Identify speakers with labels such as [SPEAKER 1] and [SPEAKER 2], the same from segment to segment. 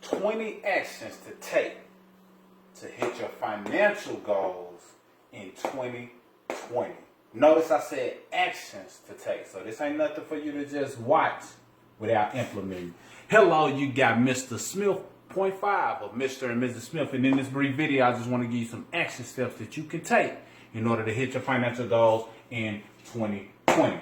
[SPEAKER 1] 20 actions to take to hit your financial goals in 2020. Notice I said actions to take. So this ain't nothing for you to just watch without implementing. Hello, you got Mr. Smith, point 5 of Mr. and Mrs. Smith. And in this brief video, I just want to give you some action steps that you can take in order to hit your financial goals in 2020.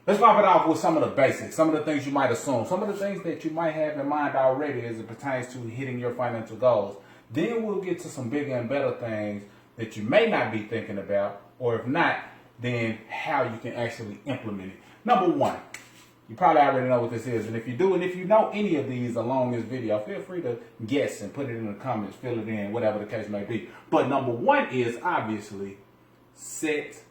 [SPEAKER 1] Let's pop it off with some of the basics, some of the things you might assume, some of the things that you might have in mind already as it pertains to hitting your financial goals. Then we'll get to some bigger and better things that you may not be thinking about, or if not, then how you can actually implement it. Number one, you probably already know what this is, and if you do, and if you know any of these along this video, feel free to guess and put it in the comments, fill it in, whatever the case may be. But number one is obviously set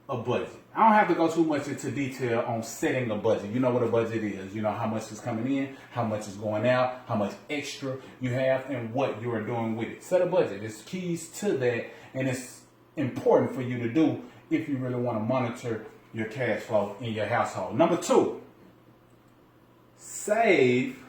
[SPEAKER 1] a budget. I don't have to go too much into detail on setting a budget. You know what a budget is. You know how much is coming in, how much is going out, how much extra you have, and what you are doing with it. Set a budget. There's keys to that, and it's important for you to do if you really want to monitor your cash flow in your household. Number two, save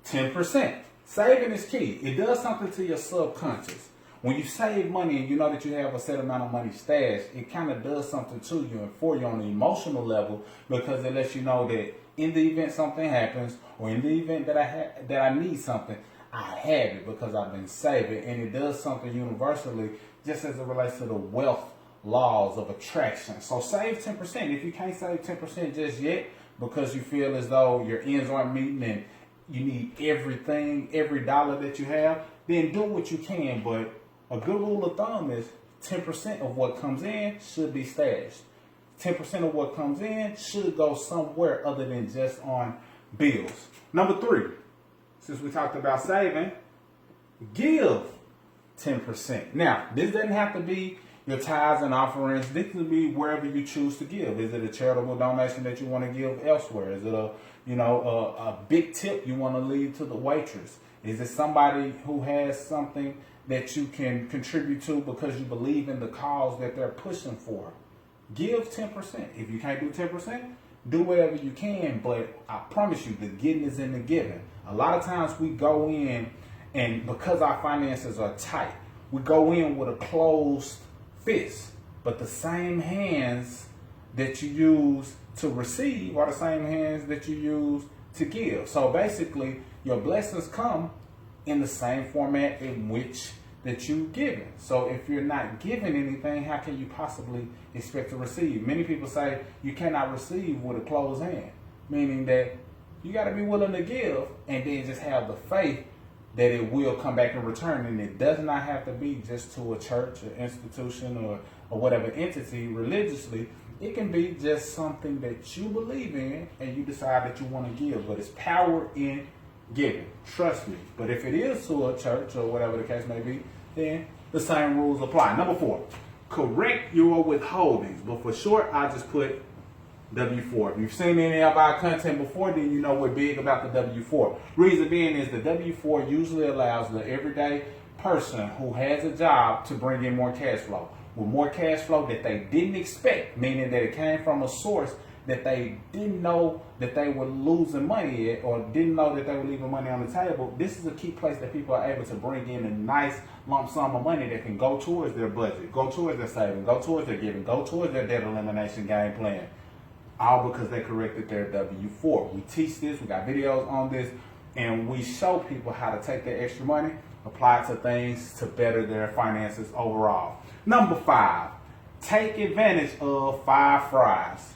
[SPEAKER 1] 10%. Saving is key. It does something to your subconscious. When you save money and you know that you have a set amount of money stashed, it kind of does something to you and for you on the emotional level, because it lets you know that in the event something happens, or in the event that I need something, I have it because I've been saving. And it does something universally just as it relates to the wealth laws of attraction. So save 10%. If you can't save 10% just yet because you feel as though your ends aren't meeting and you need everything, every dollar that you have, then do what you can. But a good rule of thumb is 10% of what comes in should be stashed. 10% of what comes in should go somewhere other than just on bills. Number three, since we talked about saving, give 10%. Now, this doesn't have to be your tithes and offerings. This can be wherever you choose to give. Is it a charitable donation that you want to give elsewhere? Is it a big tip you want to leave to the waitress? Is it somebody who has something that you can contribute to because you believe in the cause that they're pushing for? Give 10%. If you can't do 10%, do whatever you can, but I promise you, the getting is in the giving. A lot of times we go in, and because our finances are tight, we go in with a closed fist, but the same hands that you use to receive are the same hands that you use to give. So basically, your blessings come in the same format in which that you giving. So if you're not giving anything, how can you possibly expect to receive? Many people say you cannot receive with a closed hand, meaning that you got to be willing to give and then just have the faith that it will come back in return. And it does not have to be just to a church or institution or whatever entity religiously. It can be just something that you believe in and you decide that you want to give. But it's power in giving. Trust me. But if it is to a church or whatever the case may be, then the same rules apply. Number four, correct your withholdings. But for short, I just put W-4. If you've seen any of our content before, then you know we're big about the W-4. Reason being is the W-4 usually allows the everyday person who has a job to bring in more cash flow. With more cash flow that they didn't expect, meaning that it came from a source that they didn't know that they were losing money at, or didn't know that they were leaving money on the table. This is a key place that people are able to bring in a nice lump sum of money that can go towards their budget, go towards their saving, go towards their giving, go towards their debt elimination game plan. All because they corrected their W-4. We teach this, we got videos on this, and we show people how to take their extra money, apply it to things to better their finances overall. Number 5, take advantage of 5 fries.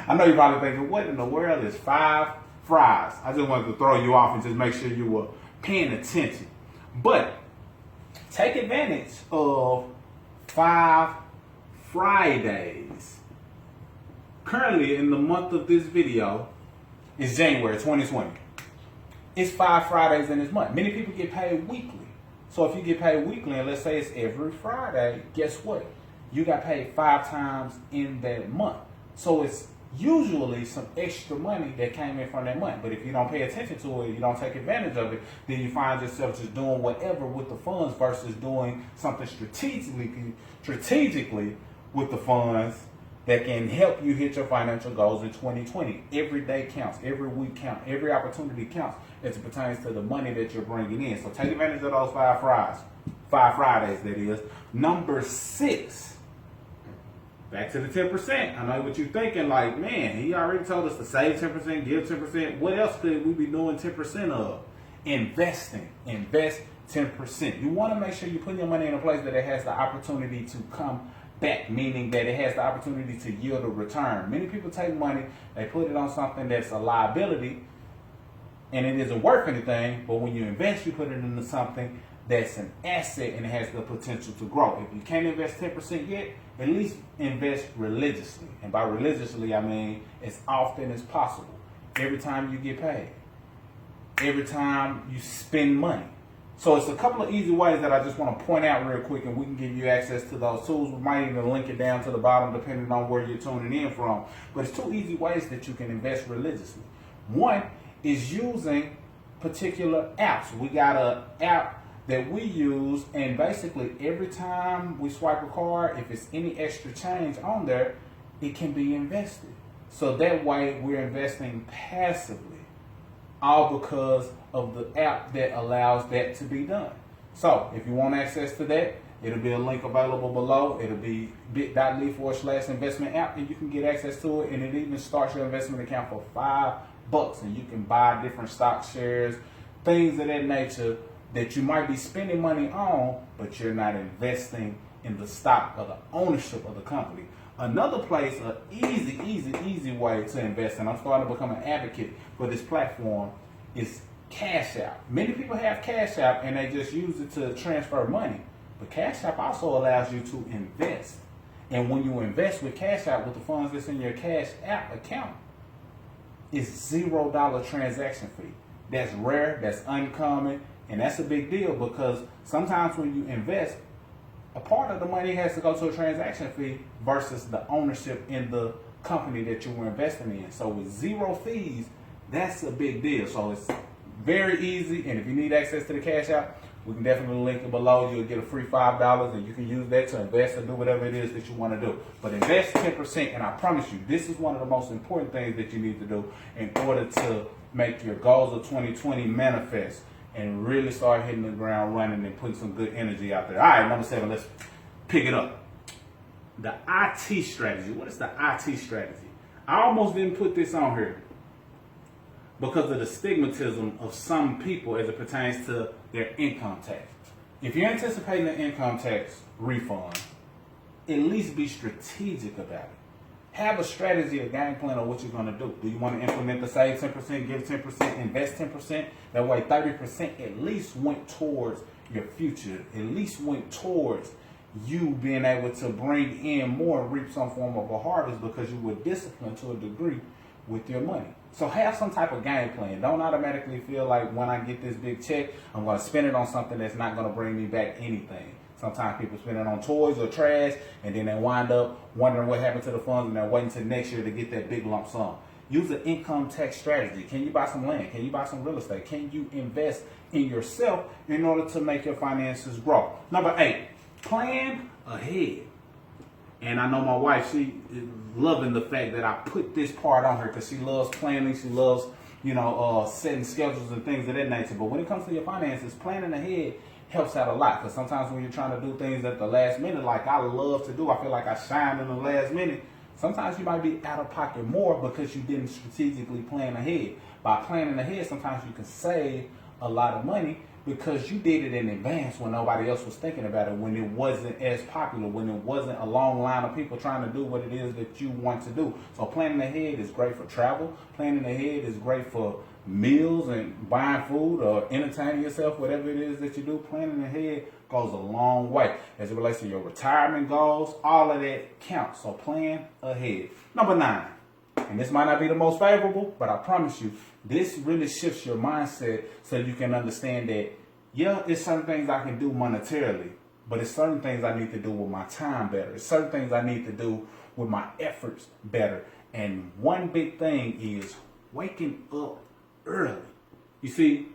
[SPEAKER 1] I know you're probably thinking, what in the world is 5 fries? I just wanted to throw you off and just make sure you were paying attention. But take advantage of 5 Fridays. Currently, in the month of this video, is January 2020. It's 5 Fridays in this month. Many people get paid weekly. So if you get paid weekly, and let's say it's every Friday, guess what? You got paid 5 times in that month. So it's usually some extra money that came in from that month. But if you don't pay attention to it, you don't take advantage of it, then you find yourself just doing whatever with the funds versus doing something strategically with the funds that can help you hit your financial goals in 2020. Every day counts, every week counts, every opportunity counts as it pertains to the money that you're bringing in. So take advantage of those 5 Fridays, that is. Number 6, back to the 10%. I know what you're thinking, like, man, he already told us to save 10%, give 10%. What else could we be doing 10% of? Investing. Invest 10%. You want to make sure you put your money in a place that it has the opportunity to come back, meaning that it has the opportunity to yield a return. Many people take money, they put it on something that's a liability, and it isn't worth anything, but when you invest, you put it into something that's an asset and it has the potential to grow. If you can't invest 10% yet, at least invest religiously. And by religiously, I mean as often as possible. Every time you get paid. Every time you spend money. So it's a couple of easy ways that I just want to point out real quick, and we can give you access to those tools. We might even link it down to the bottom depending on where you're tuning in from. But it's 2 easy ways that you can invest religiously. One is using particular apps. We got an app that we use, and basically every time we swipe a card, if it's any extra change on there, it can be invested. So that way we're investing passively, all because of the app that allows that to be done. So if you want access to that, it'll be a link available below. It'll be bit.ly/investment app, and you can get access to it, and it even starts your investment account for $5, and you can buy different stock shares, things of that nature that you might be spending money on, but you're not investing in the stock or the ownership of the company. Another place, an easy way to invest, and I'm starting to become an advocate for this platform, is Cash App. Many people have Cash App and they just use it to transfer money, but Cash App also allows you to invest. And when you invest with Cash App, with the funds that's in your Cash App account, it's $0 transaction fee. That's rare, that's uncommon, and that's a big deal, because sometimes when you invest, a part of the money has to go to a transaction fee versus the ownership in the company that you were investing in. So with 0 fees, that's a big deal. So it's very easy, and if you need access to the Cash App, we can definitely link it below. You'll get a free $5, and you can use that to invest or do whatever it is that you want to do. But invest 10%, and I promise you, this is one of the most important things that you need to do in order to make your goals of 2020 manifest and really start hitting the ground running and putting some good energy out there. All right, number 7, let's pick it up. The IT strategy. What is the IT strategy? I almost didn't put this on here because of the stigmatism of some people as it pertains to their income tax. If you're anticipating an income tax refund, at least be strategic about it. Have a strategy, a game plan of what you're going to do. Do you want to implement the save 10%, give 10%, invest 10%? That way 30% at least went towards your future, at least went towards you being able to bring in more and reap some form of a harvest because you were disciplined to a degree with your money. So have some type of game plan. Don't automatically feel like when I get this big check, I'm going to spend it on something that's not going to bring me back anything. Sometimes people spend it on toys or trash, and then they wind up wondering what happened to the funds, and they're waiting till next year to get that big lump sum. Use an income tax strategy. Can you buy some land? Can you buy some real estate? Can you invest in yourself in order to make your finances grow? Number 8, plan ahead. And I know my wife, she is loving the fact that I put this part on her because she loves planning. She loves, setting schedules and things of that nature. But when it comes to your finances, planning ahead helps out a lot, because sometimes when you're trying to do things at the last minute, like I love to do, I feel like I shine in the last minute. Sometimes you might be out of pocket more because you didn't strategically plan ahead. By planning ahead, sometimes you can save a lot of money because you did it in advance when nobody else was thinking about it, when it wasn't as popular, when it wasn't a long line of people trying to do what it is that you want to do. So planning ahead is great for travel. Planning ahead is great for meals and buying food or entertaining yourself, whatever it is that you do. Planning ahead goes a long way as it relates to your retirement goals. All of that counts. So plan ahead. Number 9, and this might not be the most favorable, but I promise you, this really shifts your mindset so you can understand that, yeah, it's certain things I can do monetarily, but it's certain things I need to do with my time better. It's certain things I need to do with my efforts better. And one big thing is waking up early. You see,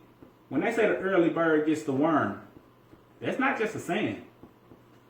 [SPEAKER 1] when they say the early bird gets the worm, that's not just a saying.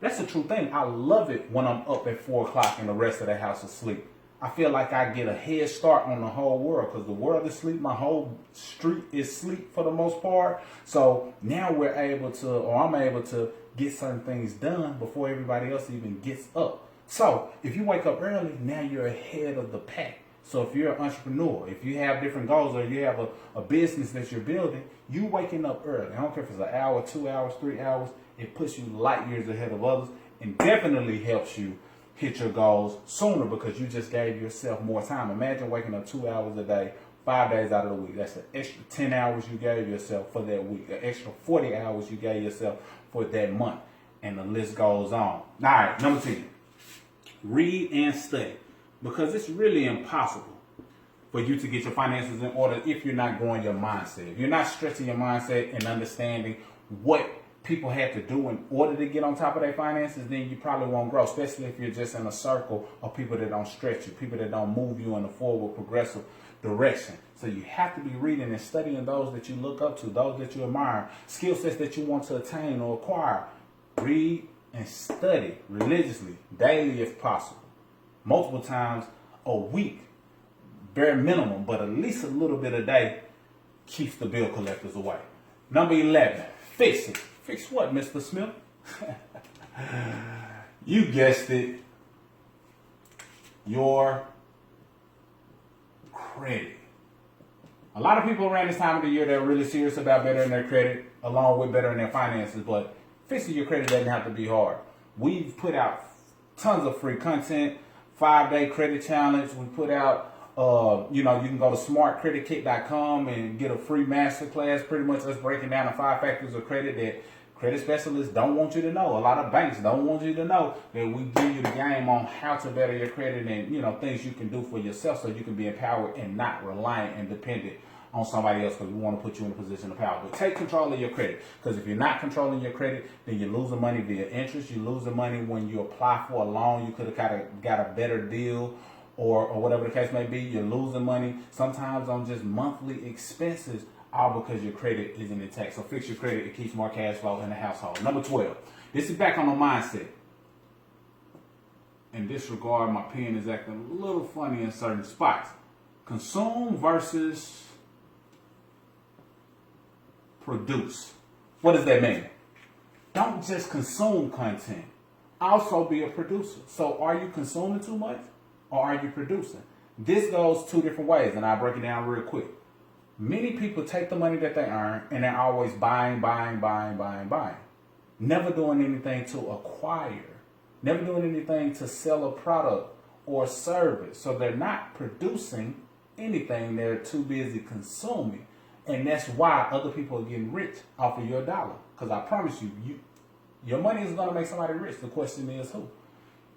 [SPEAKER 1] That's the true thing. I love it when I'm up at 4 o'clock and the rest of the house is asleep. I feel like I get a head start on the whole world because the world is asleep. My whole street is asleep for the most part. So now we're able to, or I'm able to get certain things done before everybody else even gets up. So if you wake up early, now you're ahead of the pack. So if you're an entrepreneur, if you have different goals or you have a business that you're building, you waking up early. I don't care if it's an hour, 2 hours, 3 hours. It puts you light years ahead of others and definitely helps you hit your goals sooner because you just gave yourself more time. Imagine waking up 2 hours a day, 5 days out of the week. That's an extra 10 hours you gave yourself for that week, an extra 40 hours you gave yourself for that month. And the list goes on. All right, number 10, read and study. Because it's really impossible for you to get your finances in order if you're not growing your mindset. If you're not stretching your mindset and understanding what people have to do in order to get on top of their finances, then you probably won't grow, especially if you're just in a circle of people that don't stretch you, people that don't move you in a forward progressive direction. So you have to be reading and studying those that you look up to, those that you admire, skill sets that you want to attain or acquire. Read and study religiously, daily if possible, multiple times a week, bare minimum, but at least a little bit a day keeps the bill collectors away. Number 11, fix it. Fix what, Mr. Smith? You guessed it. Your credit. A lot of people around this time of the year, they're really serious about bettering their credit along with bettering their finances, but fixing your credit doesn't have to be hard. We've put out tons of free content, 5-day credit challenge. We put out, you can go to smartcreditkit.com and get a free masterclass. Pretty much us breaking down the 5 factors of credit that credit specialists don't want you to know. A lot of banks don't want you to know that we give you the game on how to better your credit and, things you can do for yourself so you can be empowered and not reliant and dependent on somebody else because we want to put you in a position of power. But take control of your credit because if you're not controlling your credit, then you're losing money via interest. You're losing money when you apply for a loan. You could have got a better deal or whatever the case may be. You're losing money sometimes on just monthly expenses, all because your credit isn't intact. So fix your credit. It keeps more cash flow in the household. Number 12. This is back on the mindset. In this regard, my pen is acting a little funny in certain spots. Consume versus produce. What does that mean? Don't just consume content. Also be a producer. So are you consuming too much or are you producing? This goes 2 different ways, and I'll break it down real quick. Many people take the money that they earn and they're always buying. Never doing anything to acquire. Never doing anything to sell a product or service. So they're not producing anything. They're too busy consuming. And that's why other people are getting rich off of your dollar. Because I promise you, your money is going to make somebody rich. The question is who?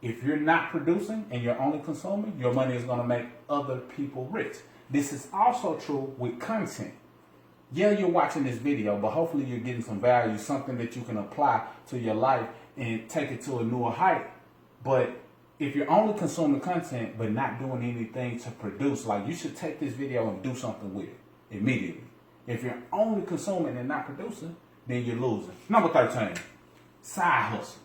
[SPEAKER 1] If you're not producing and you're only consuming, your money is going to make other people rich. This is also true with content. Yeah, you're watching this video, but hopefully you're getting some value, something that you can apply to your life and take it to a newer height. But if you're only consuming content but not doing anything to produce, like you should take this video and do something with it immediately. If you're only consuming and not producing, then you're losing. Number 13, side hustle.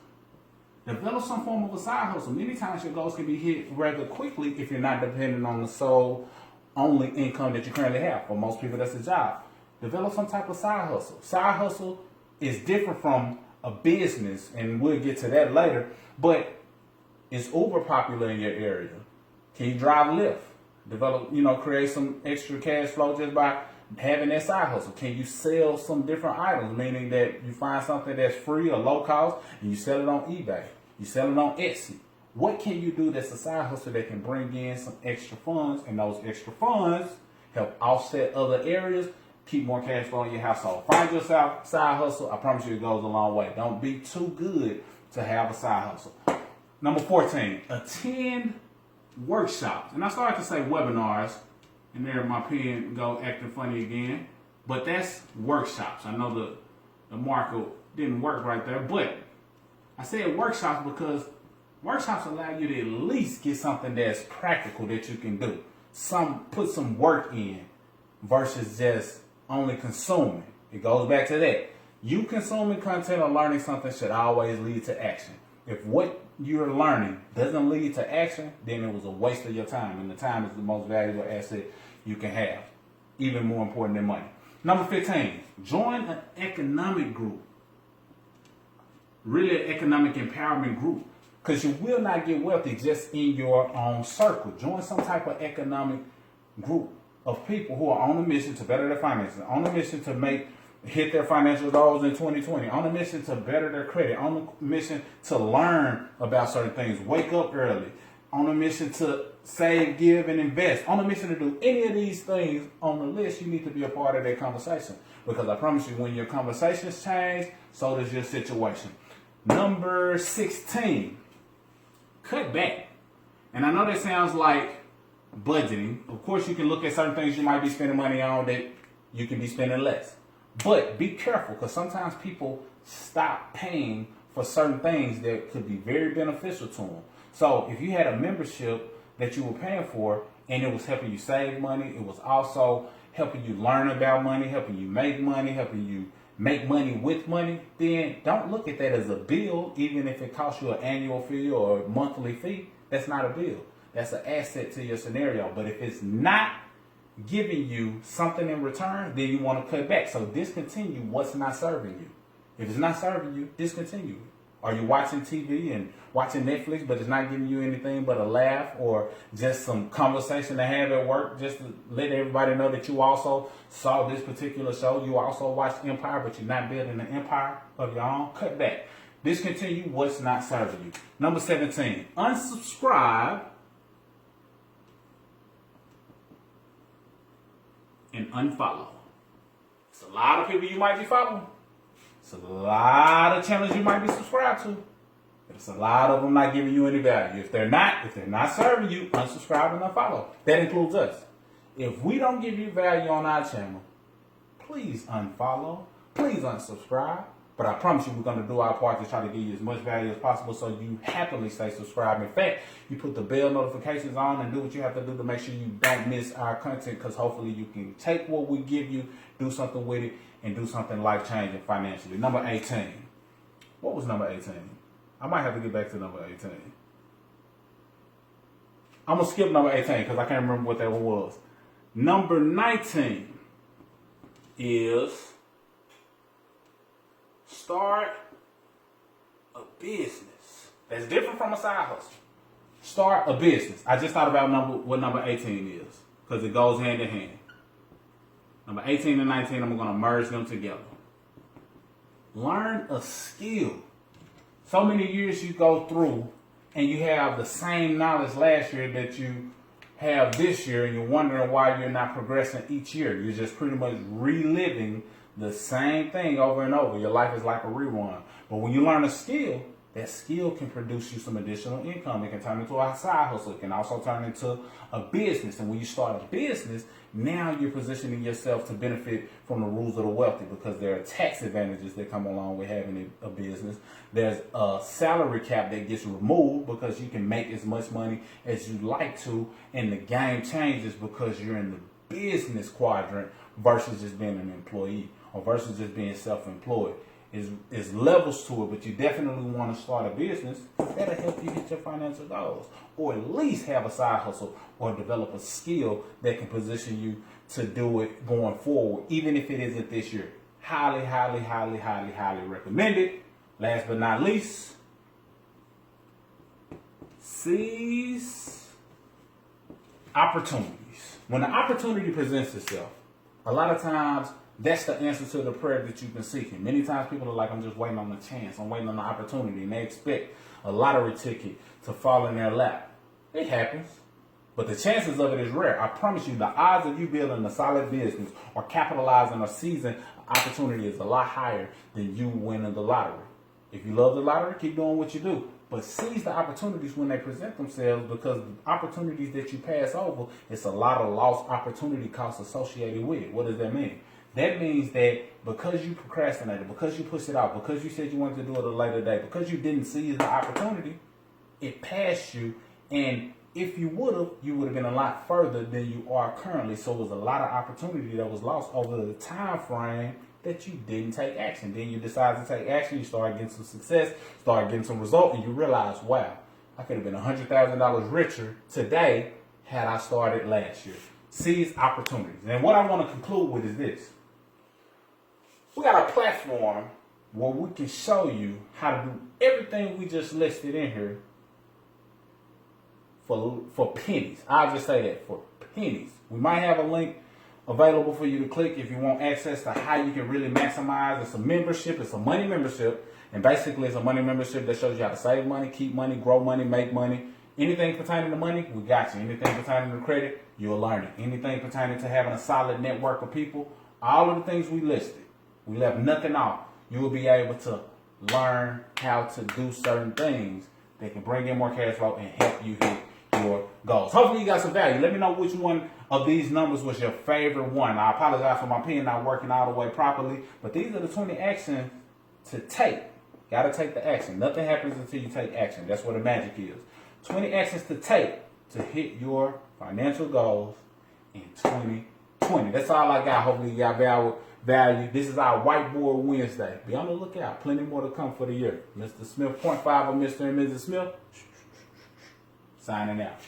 [SPEAKER 1] Develop some form of a side hustle. Many times your goals can be hit rather quickly if you're not dependent on the sole only income that you currently have. For most people, that's a job. Develop some type of side hustle. Side hustle is different from a business, and we'll get to that later, but it's uber popular in your area. Can you drive Lyft? Develop, create some extra cash flow just by having that side hustle. Can you sell some different items, meaning that you find something that's free or low cost and you sell it on eBay, you sell it on Etsy? What can you do that's a side hustle that can bring in some extra funds, and those extra funds help offset other areas, keep more cash flow in your household? Find yourself side hustle. I promise you it goes a long way. Don't be too good to have a side hustle. Number 14, attend workshops. And I started to say webinars, and there my pen go acting funny again. But that's workshops. I know the marker didn't work right there, but I said workshops because workshops allow you to at least get something that's practical that you can do. Put some work in versus just only consuming. It goes back to that. You consuming content or learning something should always lead to action. If what you're learning doesn't lead to action, then it was a waste of your time. And the time is the most valuable asset you can have. Even more important than money. Number 15, join an economic group. Really an economic empowerment group. Because you will not get wealthy just in your own circle. Join some type of economic group of people who are on a mission to better their finances, on a mission to hit their financial goals in 2020, on a mission to better their credit, on a mission to learn about certain things, wake up early, on a mission to save, give, and invest, on a mission to do any of these things on the list. You need to be a part of that conversation. Because I promise you, when your conversations change, so does your situation. Number 16, cut back. And I know that sounds like budgeting. Of course, you can look at certain things you might be spending money on that you can be spending less. But be careful, because sometimes people stop paying for certain things that could be very beneficial to them. So if you had a membership that you were paying for and it was helping you save money, it was also helping you learn about money, helping you make money, helping you make money with money, then don't look at that as a bill, even if it costs you an annual fee or a monthly fee. That's not a bill. That's an asset to your scenario. But if it's not giving you something in return, then you want to cut back. So discontinue what's not serving you. If it's not serving you, discontinue it. Are you watching TV and watching Netflix, but it's not giving you anything but a laugh or just some conversation to have at work, just to let everybody know that you also saw this particular show? You also watched Empire, but you're not building an empire of your own? Cut back. Discontinue what's not serving you. Number 17, unsubscribe and unfollow. It's a lot of people you might be following. It's a lot of channels you might be subscribed to. It's a lot of them not giving you any value. If they're not serving you, unsubscribe and unfollow. That includes us. If we don't give you value on our channel, please unfollow. Please unsubscribe. But I promise you, we're going to do our part to try to give you as much value as possible so you happily stay subscribed. In fact, you put the bell notifications on and do what you have to do to make sure you don't miss our content, because hopefully you can take what we give you, do something with it, and do something life-changing financially. Number 18. What was number 18? I might have to get back to number 18. I'm going to skip number 18 because I can't remember what that one was. Number 19 is start a business. That's different from a side hustle. Start a business. I just thought about what number 18 is because it goes hand in hand. Number 18 and 19, I'm going to merge them together. Learn a skill. So many years you go through and you have the same knowledge last year that you have this year, and you're wondering why you're not progressing each year. You're just pretty much reliving the same thing over and over. Your life is like a rerun. But when you learn a skill, that skill can produce you some additional income. It can turn into a side hustle. It can also turn into a business. And when you start a business, now you're positioning yourself to benefit from the rules of the wealthy, because there are tax advantages that come along with having a business. There's a salary cap that gets removed because you can make as much money as you like to. And the game changes because you're in the business quadrant versus just being an employee or versus just being self-employed. Is levels to it, but you definitely want to start a business. That'll help you hit your financial goals, or at least have a side hustle or develop a skill that can position you to do it going forward, even if it isn't this year. Highly, highly, highly, highly, highly recommended. Last but not least, seize opportunities. When the opportunity presents itself, a lot of times that's the answer to the prayer that you've been seeking. Many times people are like, I'm just waiting on the chance. I'm waiting on the opportunity. And they expect a lottery ticket to fall in their lap. It happens. But the chances of it is rare. I promise you, the odds of you building a solid business or capitalizing or seizing opportunity is a lot higher than you winning the lottery. If you love the lottery, keep doing what you do. But seize the opportunities when they present themselves, because the opportunities that you pass over, it's a lot of lost opportunity costs associated with it. What does that mean? That means that because you procrastinated, because you pushed it off, because you said you wanted to do it a later day, because you didn't seize the opportunity, it passed you. And if you would have been a lot further than you are currently. So it was a lot of opportunity that was lost over the time frame that you didn't take action. Then you decide to take action, you start getting some success, start getting some result, and you realize, wow, I could have been $100,000 richer today had I started last year. Seize opportunities. And what I want to conclude with is this. We got a platform where we can show you how to do everything we just listed in here for pennies. I'll just say that, for pennies. We might have a link available for you to click if you want access to how you can really maximize. It's a membership. It's a money membership. And basically, it's a money membership that shows you how to save money, keep money, grow money, make money. Anything pertaining to money, we got you. Anything pertaining to credit, you'll learn it. Anything pertaining to having a solid network of people, all of the things we listed, we left nothing off. You will be able to learn how to do certain things that can bring in more cash flow and help you hit your goals. Hopefully you got some value. Let me know which one of these numbers was your favorite one. I apologize for my pen not working all the way properly, but these are the 20 actions to take. Got to take the action. Nothing happens until you take action. That's what the magic is. 20 actions to take to hit your financial goals in 2020. That's all I got. Hopefully you got value. This is our Whiteboard Wednesday. Be on the lookout. Plenty more to come for the year. Mr. Smith, 0.5 of Mr. and Mrs. Smith, signing out.